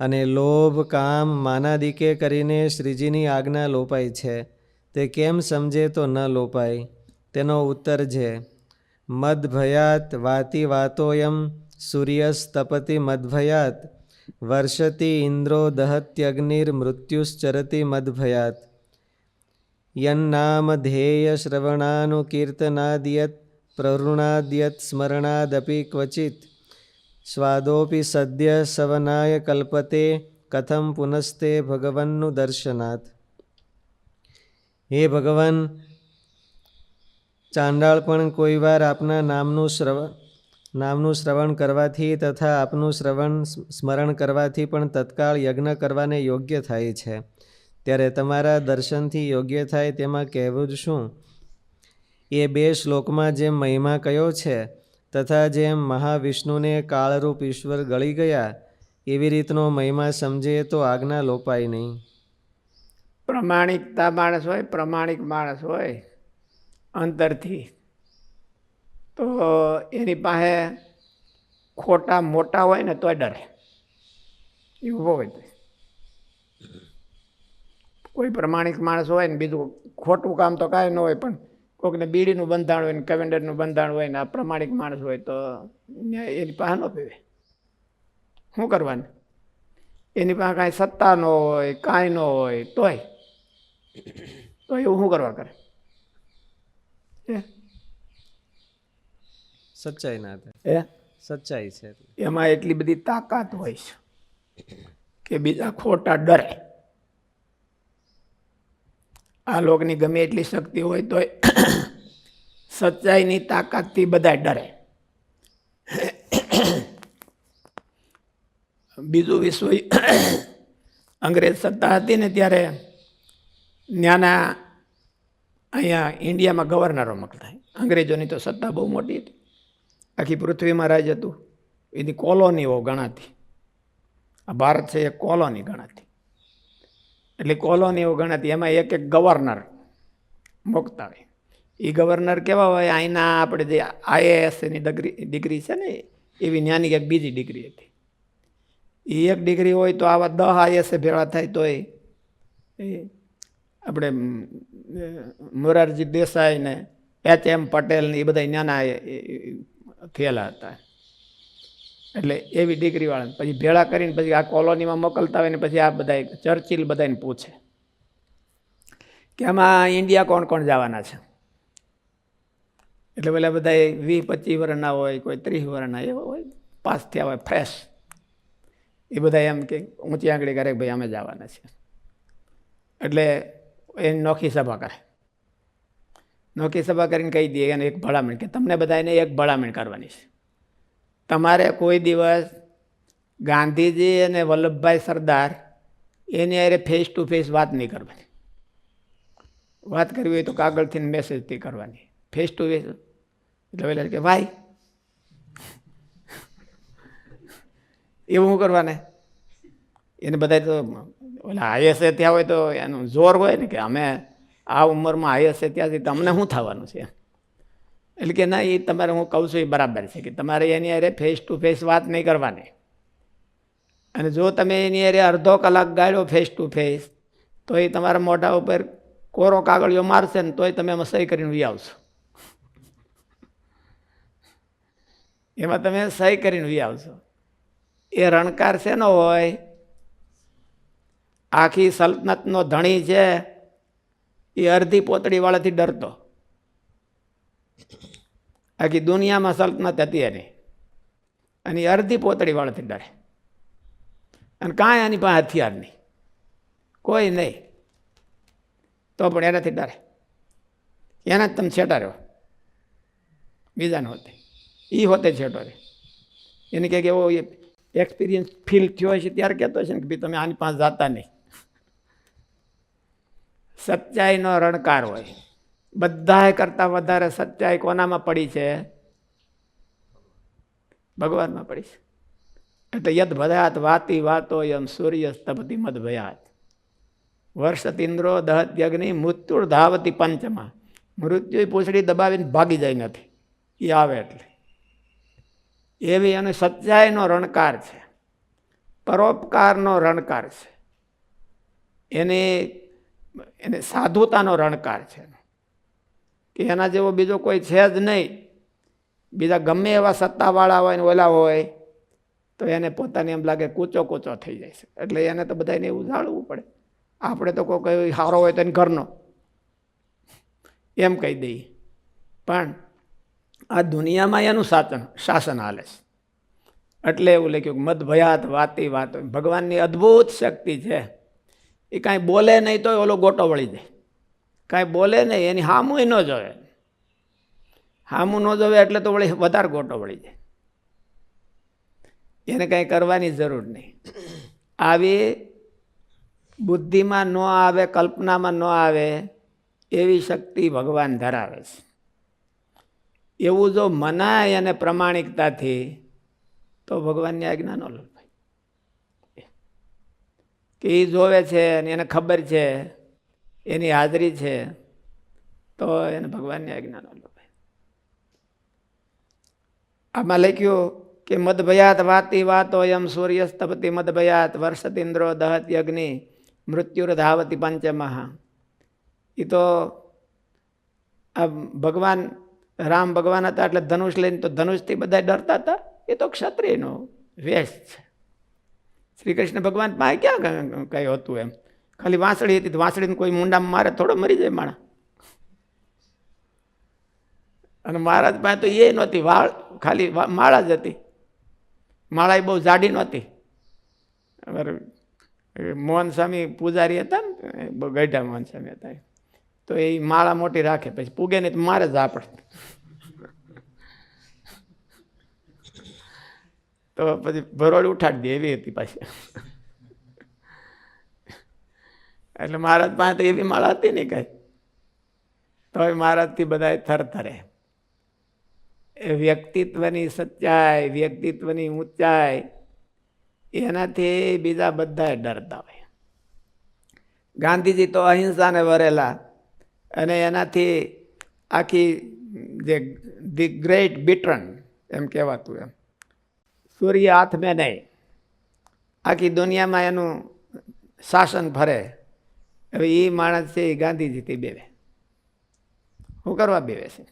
અને લોભ કામ માનાદિકે કરીને શ્રીજીની આજ્ઞા લોપાય છે. તે કેમ સમજે તો ન લોપાય? તેનો ઉત્તર છે, મદભયાત વાતી વાતોયમ સૂર્યસ્તપતિ મદભયાત વર્ષતી ઇન્દ્રો દહત્યગ્નિર મૃત્યુશ્ચરતી મદભયાત યન્નામ ધ્યેય શ્રવણાનુકીર્તનાદિયત પ્રવૃણાદ્યત સ્મરણાદપી ક્વચિત સ્વાદોપી સદ્ય સવનાય કલ્પતે કથમ પુનસ્તે ભગવન્નું દર્શનાથ. હે ભગવાન, ચાંડાળ પણ કોઈ વાર આપના નામનું શ્રવણ કરવાથી તથા આપનું સ્મરણ કરવાથી પણ તત્કાળ યજ્ઞ કરવાને યોગ્ય થાય છે. ત્યારે તમારા દર્શનથી યોગ્ય થાય તેમાં કહેવું જ શું? એ 2 શ્લોકમાં જેમ મહિમા કયો છે તથા જેમ મહાવિષ્ણુને કાળરૂપ ઈશ્વર ગળી ગયા એવી રીતનો મહિમા સમજે તો આજ્ઞા લોપાય નહીં. પ્રમાણિકતા માણસ હોય, પ્રમાણિક માણસ હોય અંતરથી, તો એની પાસે ખોટા મોટા હોય ને તોય ડરે. એવું હોય તો કોઈ પ્રમાણિક માણસ હોય ને બીજું ખોટું કામ તો કાંઈ ન હોય, પણ કોઈકને બીડીનું બંધાણ હોય ને કવેન્ડરનું બંધાણ હોય ને આ પ્રમાણિક માણસ હોય તો એની પાસે ન પીવે. શું કરવાનું? એની પાસે કાંઈ સત્તા ન હોય, કાંઈ ન હોય તોય એવું શું કરવા કરે? સચ્ચાઈ ના થાય. સચ્ચાઈ છે એમાં એટલી બધી તાકાત હોય છે કે બીજા ખોટા ડરે. આ લોકની ગમે એટલી શક્તિ હોય તો સચ્ચાઈની તાકાતથી બધા ડરે. બીજું વિશ્વ અંગ્રેજ સત્તા હતી ને ત્યારે ત્યાંના અહીંયા ઇન્ડિયામાં ગવર્નરો મળતા. અંગ્રેજોની તો સત્તા બહુ મોટી હતી, આખી પૃથ્વીમાં રાજ હતું. એની કોલોનીઓ ગણાતી. આ ભારત છે એ કોલોની ગણાતી. એટલે કોલોનીઓ ગણાતી, એમાં એક એક ગવર્નર મૂકતા હોય. એ ગવર્નર કેવા હોય? અહીંના આપણે જે IASની ડિગ્રી છે ને એવી નાની એક બીજી ડિગ્રી હતી. એ એક ડિગ્રી હોય તો આવા 10 IAS ભેળા થાય તોય આપણે મોરારજી દેસાઈ ને HM પટેલ ને એ બધા નાના થયેલા હતા. એટલે એવી ડિગ્રી વાળા પછી ભેળા કરીને પછી આ કોલોનીમાં મોકલતા હોય ને પછી આ બધા ચર્ચિલ બધાને પૂછે કે આમાં ઇન્ડિયા કોણ કોણ જવાના છે. એટલે પેલા બધા 20-25 વર્ષના હોય, કોઈ 30 વર્ષના એવા હોય, પાસ થયા હોય ફ્રેશ. એ બધા એમ કે ઊંચી આંગળી કરે કે ભાઈ અમે જવાના છીએ. એટલે એની નોખી સભા કરે. નોખી સભા કરીને કહી દઈએ એને એક ભલામણ કે તમને બધાને એક ભલામણ કરવાની છે. તમારે કોઈ દિવસ ગાંધીજી અને વલ્લભભાઈ સરદાર એની અરે ફેસ ટુ ફેસ વાત નહીં કરવાની. વાત કરવી હોય તો કાગળથી મેસેજથી કરવાની. ફેસ ટુ ફેસ એટલે પેલા કે ભાઈ એવું શું કરવાને? એને બધા તો ઓલા IAS ત્યાં હોય તો એનું જોર હોય ને કે અમે આ ઉંમરમાં IAS ત્યાંથી તમને શું થવાનું છે. એટલે કે ના, એ તમારે હું કહું છું એ બરાબર છે કે તમારે એની અરે ફેસ ટુ ફેસ વાત નહીં કરવાની. અને જો તમે એની અરે અડધો કલાક ગાળ્યો ફેસ ટુ ફેસ તો એ તમારા મોઢા ઉપર કોરો કાગળિયો મારશે ને તોય તમે એમાં સહી કરીને વી આવશો. એમાં તમે સહી કરીને વી આવશો. એ રણકાર છે નો હોય, આખી સલ્તનતનો ધણી છે એ અડધી પોતળી વાળાથી ડરતો. આખી દુનિયામાં સલ્તનત હતી એની અને અડધી પોતળી વાળાથી ડરે. અને કાંઈ આની પાસે હથિયાર નહીં, કોઈ નહીં, તો પણ એનાથી ડરે. એના જ તમે છેટા રહ્યો, બીજાને હોતે એ હોતે છેટો રહે. એને કંઈક એવો એક્સપિરિયન્સ ફીલ થયો છે ત્યારે કહેતો છે ને કે ભાઈ તમે આની પાસે જતા નહીં. સચ્ચાઈનો રણકાર હોય. બધા કરતાં વધારે સચ્ચાઈ કોનામાં પડી છે? ભગવાનમાં પડી છે. એટલે યદ ભયાત વાતી વાતો એમ સૂર્ય સ્તપતિ મદ ભયાત વર્ષતિન્દ્રો દહત્યગ્નિ મૃત્યુર ધાવતી પંચમાં. મૃત્યુ પૂંછડી દબાવીને ભાગી જાય નથી, એ આવે એટલે. એવી અને સચ્ચાઈનો રણકાર છે. પરોપકારનો રણકાર છે, એને સાધુતાનો રણકાર છે કે એના જેવો બીજો કોઈ છે જ નહીં. બીજા ગમે એવા સત્તાવાળા હોય ને ઓલા હોય તો એને પોતાને એમ લાગે કૂચો કૂચો થઈ જાય છે, એટલે એને તો બધાને એવું જાળવવું પડે. આપણે તો કોઈ સારો હોય તો એને ઘરનો એમ કહી દઈએ, પણ આ દુનિયામાં એનું શાસન હાલે છે. એટલે એવું લખ્યું કે મદ ભયાત વાતી વાત. ભગવાનની અદ્ભુત શક્તિ છે. એ કાંઈ બોલે નહીં તો ઓલો ગોટો વળી જાય, કાંઈ બોલે નહીં એની હામું ન જોવે, હામું ન જોવે એટલે તો વળી વધારે ગોટો વળી જાય, એને કાંઈ કરવાની જરૂર નહીં. આવી બુદ્ધિમાં ન આવે, કલ્પનામાં ન આવે એવી શક્તિ ભગવાન ધરાવે છે. એવું જો મનાય અને પ્રમાણિકતાથી તો ભગવાનની આજ્ઞા ન લોભાય. કે એ જોવે છે અને એને ખબર છે, એની હાજરી છે, તો એને ભગવાનની આજ્ઞા ન લોભાય. આમાં લખ્યું કે મદભયાત વાતી વાતો એમ સૂર્યસ્તપતિ મદભયાત વર્ષતિન્દ્રો દહત યજ્ઞિ મૃત્યુર્ધાવતી પંચમહા. એ તો આ ભગવાન રામ ભગવાન હતા એટલે ધનુષ લઈને તો ધનુષથી બધા ડરતા હતા. એ તો ક્ષત્રિયનો વેશ છે. શ્રી કૃષ્ણ ભગવાન પાસે ક્યાં કઈ હતું એમ, ખાલી વાંસળી હતી તો વાંસળીને કોઈ મુંડામાં મારે થોડો મરી જાય માણા. અને મહારાજ પાસે તો એ નહોતી, વાળ ખાલી માળા જ હતી. માળા એ બહુ જાડી નહોતી. મોહન સ્વામી પૂજારી હતા ને, બહુ ગઢા મોહન સ્વામી હતા, તો એ માળા મોટી રાખે, પછી પૂગે નહીં તો મારે જ આપણે. તો પછી ભરોડ ઉઠાડી દે એવી હતી પાછી. એટલે મહારાજ પાસે તો એવી માળા હતી ને કઈ, તો મહારાજથી બધા થરથરે. એ વ્યક્તિત્વની સચ્ચાઈ, વ્યક્તિત્વની ઊંચાઈ, એનાથી બીજા બધા ડરતા હોય. ગાંધીજી તો અહિંસાને વરેલા, અને એનાથી આખી જે ધી ગ્રેટ બ્રિટન એમ કહેવાતું, એમ સૂર્ય હાથ મેં નહીં, આખી દુનિયામાં એનું શાસન ફરે. હવે એ માણસ છે એ ગાંધીજીથી બેવે. શું કરવા બેવે છે?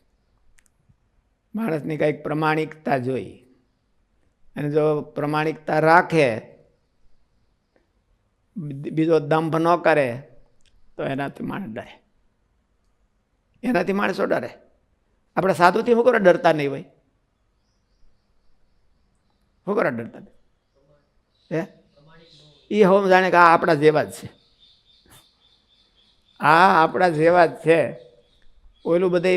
માણસની કંઈક પ્રમાણિકતા જોઈ, અને જો પ્રમાણિકતા રાખે, બીજો દંભ ન કરે, તો એનાથી માણસ ડરે. એનાથી માણસો ડરે. આપણે સાધુથી શું કરો ડરતા નહીં હોય? શું કરો ડરતા નહીં? હે એ હોમ જાણે કે આ આપણા જેવા જ છે, આ આપણા જેવા જ છે. ઓલું બધે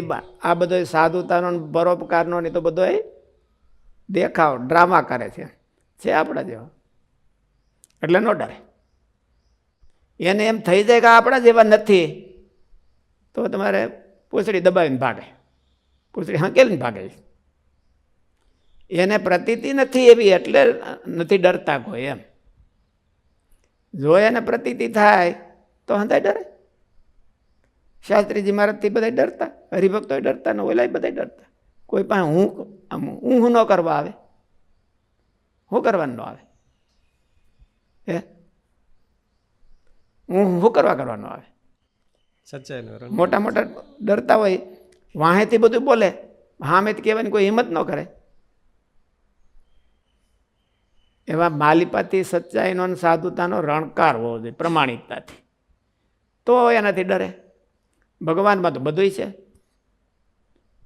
આ બધો સાધુતાનો પરોપકારનો ને તો બધો દેખાવ ડ્રામા કરે છે આપણા જેવા, એટલે ન ડરે. એને એમ થઈ જાય કે આપણા જેવા નથી, તો તમારે પૂંછડી દબાવીને ભાગે, પૂંછડી હંકેલીને ભાગે. એને પ્રતીતિ નથી એવી એટલે નથી ડરતા કોઈ એમ. જો એને પ્રતીતિ થાય તો હંધાય ડરે. શાસ્ત્રીજી મહારાજથી બધા ડરતા, હરિભક્તો ડરતા ને ઓલા બધા ડરતા. કોઈ પાસે હું ન કરવા આવે, શું કરવાનું ન આવે? હે હું શું કરવાનો આવે? સચ્ચાઈ મોટા મોટા ડરતા હોય, વાહેથી બધું બોલે, હામેથી કહેવાની કોઈ હિંમત ન કરે. એવા માલિપાથી સચ્ચાઈનો સાધુતાનો રણકાર હોવો જોઈએ, પ્રમાણિકતાથી, તો એનાથી ડરે. ભગવાનમાં તો બધુંય છે.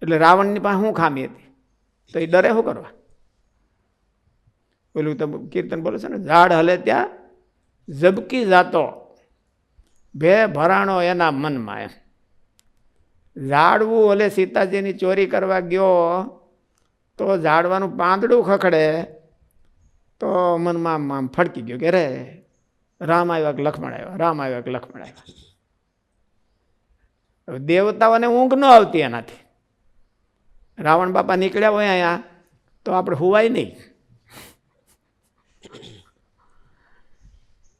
એટલે રાવણની પાસે શું ખામી હતી, તો એ ડરે શું કરવા? પેલું તો કીર્તન બોલે છે ને, ઝાડ હલે ત્યાં ઝબકી જાતો, ભે ભરાણો એના મનમાં. એમ ઝાડવું હલે સીતાજીની ચોરી કરવા ગયો તો ઝાડવાનું પાંદડું ખખડે તો મનમાં આમ ફડકી ગયો કે રે રામ આવ્યા કે લક્ષ્મણ આવ્યા, રામ આવ્યા કે લક્ષ્મણ આવ્યા. દેવતાઓને ઊંઘ ન આવતી એનાથી. રાવણ બાપા નીકળ્યા હોય અહીંયા તો આપણે હુવાય નહીં,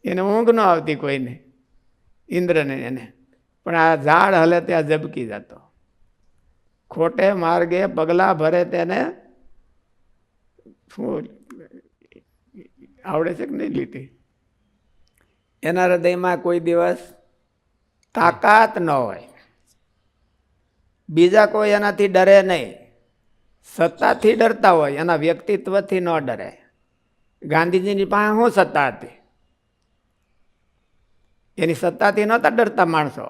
એને ઊંઘ ન આવતી કોઈને, ઇન્દ્રને એને. પણ આ ઝાડ હલે ત્યાં ઝબકી જતો, ખોટે માર્ગે પગલા ભરે તેને આવડે છે કે નહીં લીટી? એના હૃદયમાં કોઈ દિવસ તાકાત ન હોય, બીજા કોઈ એનાથી ડરે નહીં, સત્તાથી ડરતા હોય, એના વ્યક્તિત્વથી ન ડરે. ગાંધીજીની પાસે શું સત્તા હતી? એની સત્તાથી નહોતા ડરતા માણસો.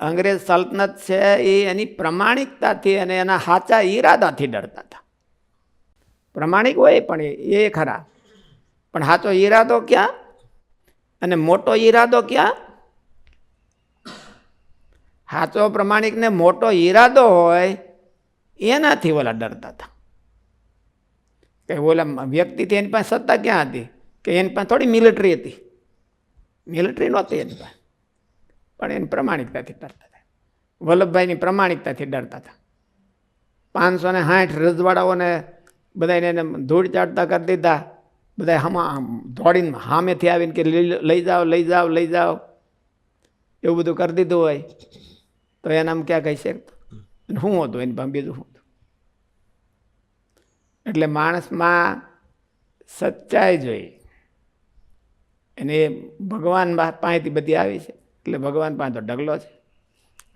અંગ્રેજ સલ્તનત છે એ એની પ્રમાણિકતાથી અને એના સાચા ઈરાદાથી ડરતા હતા. પ્રમાણિક હોય પણ એ ખરા, પણ સાચો ઈરાદો ક્યાં અને મોટો ઈરાદો ક્યાં? સાચો પ્રમાણિકને મોટો ઈરાદો હોય એનાથી ઓલા ડરતા હતા. કે ઓલા વ્યક્તિથી એની પાસે સત્તા ક્યાં હતી? કે એની પાસે થોડી મિલિટરી હતી, મિલિટરી નહોતી એની પાસે, પણ એની પ્રમાણિકતાથી ડરતા હતા. વલ્લભભાઈની પ્રમાણિકતાથી ડરતા હતા. 560 રજવાડાઓને બધાને એને ધૂળ ચાટતા કરી દીધા. બધા દોડીને સામેથી આવીને કે લઈ જાઓ લઈ જાઓ લઈ જાઓ, એવું બધું કરી દીધું હોય તો એને આમ ક્યાં કહી શકતો? શું હતું એની પાસે? બીજું શું હતું? એટલે માણસમાં સચ્ચાઈ જોઈએ, અને એ ભગવાન પાસેથી બધી આવી છે. એટલે ભગવાન પાસે તો ઢગલો છે,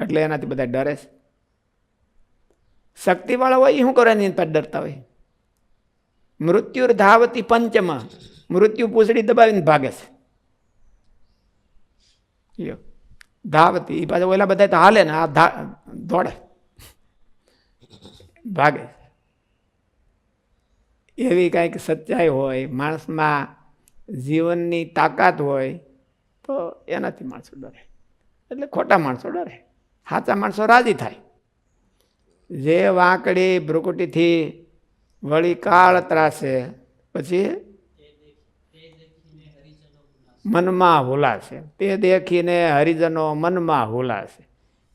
એટલે એનાથી બધા ડરે છે. શક્તિવાળા હોય એ શું કરે? એની પાસે ડરતા હોય. મૃત્યુ ધાવતી પંચમાં, મૃત્યુ પૂંછડી દબાવીને ભાગે છે. ધાવતી એ પાછા ઓલા બધા તો હાલે ને, આ દોડે ભાગે. એવી કાંઈક સચ્ચાઈ હોય માણસમાં, જીવનની તાકાત હોય તો એનાથી માણસો ડરે. એટલે ખોટા માણસો ડરે, સાચા માણસો રાજી થાય. જે વાંકડી ભ્રુકુટીથી વળી કાળ ત્રાસે, પછી મનમાં હુલાશે. તે દેખીને હરિજનો મનમાં હુલાશે.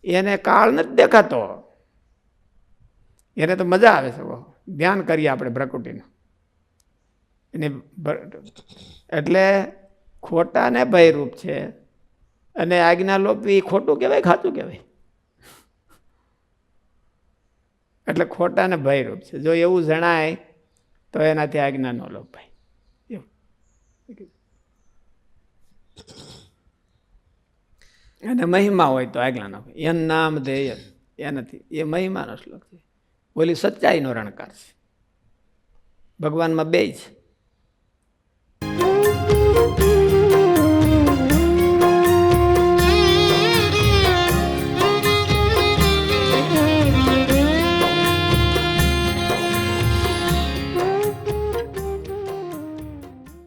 એને કાળ નથી દેખાતો, એને તો મજા આવે છે. ધ્યાન કરીએ આપણે ભ્રકુટીનું. એટલે ખોટા ને ભયરૂપ છે, અને આજ્ઞા લોપી ખોટું કહેવાય, ખાતું કહેવાય. એટલે ખોટા ને ભયરૂપ છે. જો એવું જણાય તો એનાથી આજ્ઞા ન લોપાય. અને મહિમા હોય તો આજ્ઞા ન હોય. એન નામ ધેય એનાથી, એ મહિમાનો શ્લોક છે. બોલી સચ્ચાઈનો રણકાર છે. ભગવાનમાં બે છે.